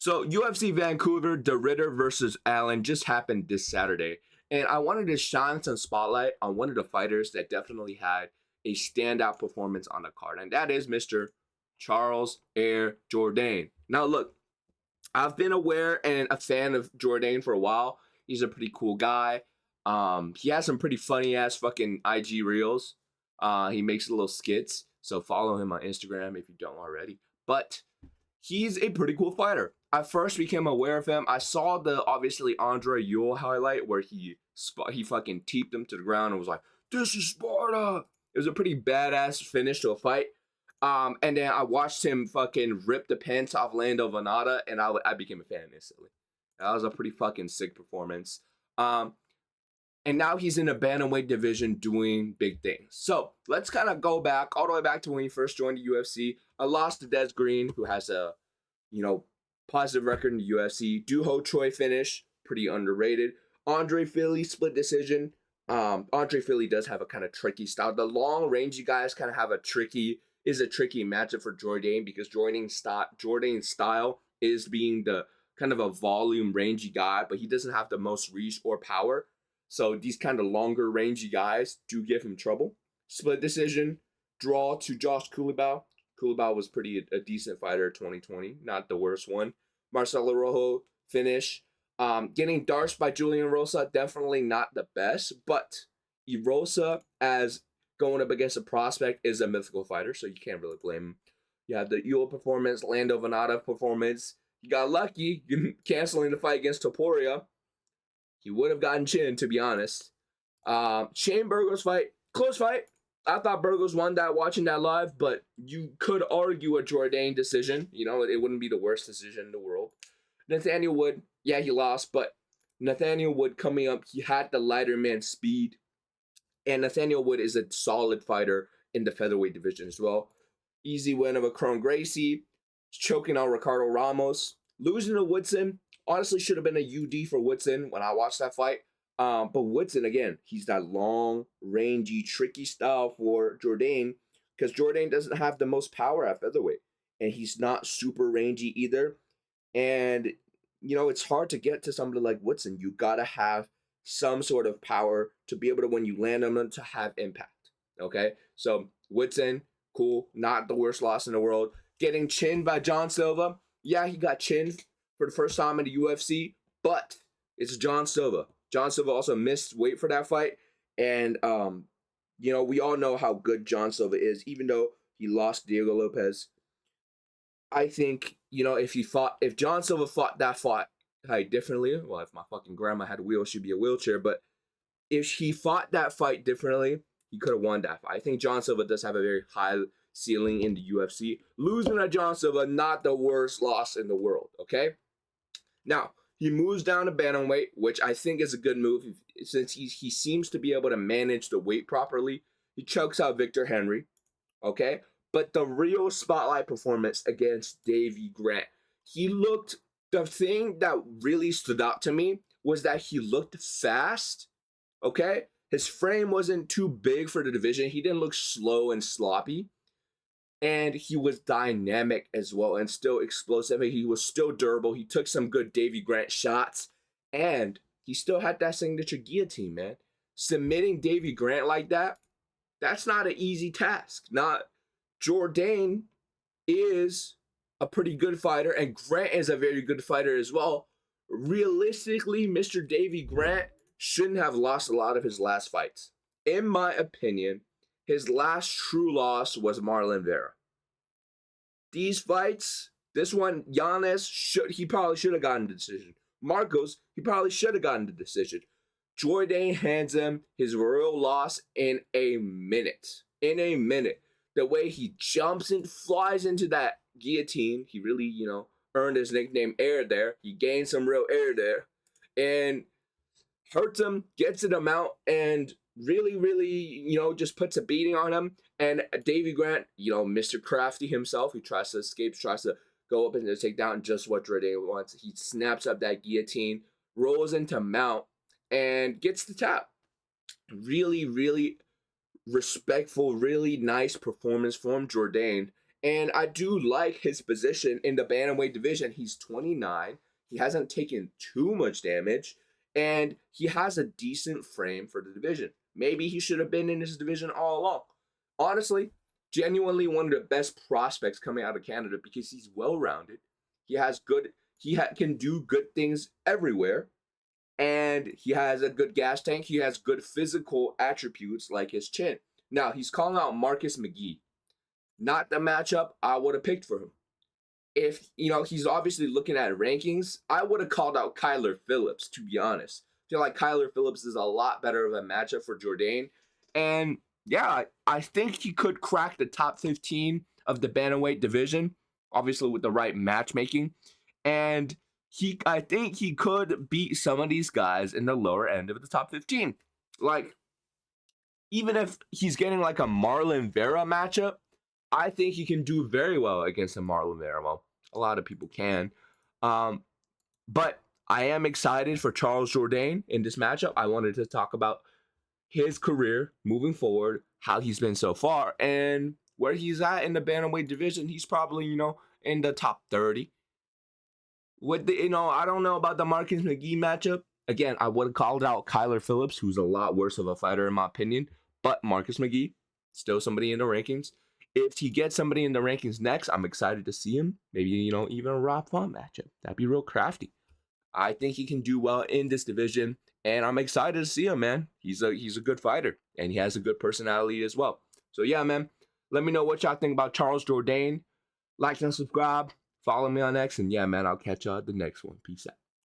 So UFC Vancouver, the Ritter versus Allen just happened this Saturday. And I wanted to shine some spotlight on one of the fighters that definitely had a standout performance on the card. And that is Mr. Charles Jourdain. Now look, I've been aware and a fan of Jourdain for a while. He's a pretty cool guy. He has some pretty funny ass fucking IG reels. He makes little skits. So follow him on Instagram if you don't already. But he's a pretty cool fighter. I first became aware of him. I saw the obviously Andre Ewell highlight where he fucking teeped him to the ground and was like, "This is Sparta." It was a pretty badass finish to a fight. And then I watched him fucking rip the pants off Lando Venata, and I became a fan instantly. That was a pretty fucking sick performance. And now he's in the bantamweight division doing big things. So let's kind of go back all the way back to when he first joined the UFC. I lost to Des Green, who has a, positive record in the UFC. Doo Ho Choi finish, pretty underrated. Andre Philly split decision. Andre Philly does have a kind of tricky style. The long rangy guys kind of have a tricky matchup for Jourdain because Jourdain's style is being the kind of a volume rangy guy, but he doesn't have the most reach or power. So these kind of longer rangy guys do give him trouble. Split decision, draw to Josh Culibao. Culibao was a decent fighter 2020, not the worst one. Marcelo Rojo finish. Getting darced by Julian Rosa, definitely not the best, but Rosa as going up against a prospect is a mythical fighter, so you can't really blame him. You have the Ewell performance, Lando Venata performance. You got lucky canceling the fight against Topuria. He would have gotten chin, to be honest. Shane Burgos fight, close fight. I thought Burgos won that watching that live, but you could argue a Jourdain decision. It wouldn't be the worst decision in the world. Nathaniel Wood, yeah, he lost, but Nathaniel Wood coming up, he had the lighter man speed. And Nathaniel Wood is a solid fighter in the featherweight division as well. Easy win of a Kron Gracie, choking out Ricardo Ramos. Losing to Woodson, honestly should have been a UD for Woodson when I watched that fight. But Woodson, again, he's that long, rangy, tricky style for Jourdain because Jourdain doesn't have the most power at featherweight. And he's not super rangy either. And, it's hard to get to somebody like Woodson. You got to have some sort of power to be able to, when you land on them, to have impact. Okay? So, Woodson, cool. Not the worst loss in the world. Getting chinned by John Silva. Yeah, he got chinned for the first time in the UFC, but it's John Silva. John Silva also missed weight for that fight. And, we all know how good John Silva is, even though he lost Diego Lopez. I think, if John Silva fought that fight differently, well, if my fucking grandma had a wheel, she'd be a wheelchair, but if he fought that fight differently, he could have won that fight. I think John Silva does have a very high ceiling in the UFC. Losing to John Silva, not the worst loss in the world, okay? Now, he moves down to bantamweight, which I think is a good move since he seems to be able to manage the weight properly. He chokes out Victor Henry, okay? But the real spotlight performance against Davy Grant, the thing that really stood out to me was that he looked fast, okay? His frame wasn't too big for the division. He didn't look slow and sloppy. And he was dynamic as well and still explosive. He was still durable. He took some good Davy Grant shots. And he still had that signature guillotine, man. Submitting Davy Grant like that, that's not an easy task. Jourdain is a pretty good fighter, and Grant is a very good fighter as well. Realistically, Mr. Davy Grant shouldn't have lost a lot of his last fights. In my opinion, his last true loss was Marlon Vera. These fights, this one, Giannis, he probably should have gotten the decision. Marcos, he probably should have gotten the decision. Jourdain hands him his real loss in a minute. The way he jumps and flies into that guillotine, he really, earned his nickname Air there. He gained some real air there. And hurts him, gets him out, and really, just puts a beating on him. And Davy Grant, Mr. Crafty himself, he tries to escape, tries to go up and take down just what Jourdain wants. He snaps up that guillotine, rolls into mount, and gets the tap. Really respectful, really nice performance from Jourdain. And I do like his position in the bantamweight division. He's 29. He hasn't taken too much damage, and he has a decent frame for the division. Maybe he should have been in this division all along. Honestly, genuinely one of the best prospects coming out of Canada because he's well-rounded. He has good. Can do good things everywhere, and he has a good gas tank. He has good physical attributes like his chin. Now he's calling out Marcus McGee. Not the matchup I would have picked for him. If, he's obviously looking at rankings, I would have called out Kyler Phillips, to be honest. I feel like Kyler Phillips is a lot better of a matchup for Jourdain. And yeah, I think he could crack the top 15 of the bantamweight division, obviously with the right matchmaking. And I think he could beat some of these guys in the lower end of the top 15. Like, even if he's getting like a Marlon Vera matchup, I think he can do very well against a Marlon Vera. Well, a lot of people can. But I am excited for Charles Jourdain in this matchup. I wanted to talk about his career moving forward, how he's been so far, and where he's at in the bantamweight division. He's probably, in the top 30. I don't know about the Marcus McGee matchup. Again, I would have called out Kyler Phillips, who's a lot worse of a fighter in my opinion. But Marcus McGee, still somebody in the rankings. If he gets somebody in the rankings next, I'm excited to see him. Maybe, even a Rob Font matchup. That'd be real crafty. I think he can do well in this division, and I'm excited to see him, man. He's a good fighter, and he has a good personality as well. So, yeah, man, let me know what y'all think about Charles Jourdain. Like and subscribe. Follow me on X, and yeah, man, I'll catch y'all at the next one. Peace out.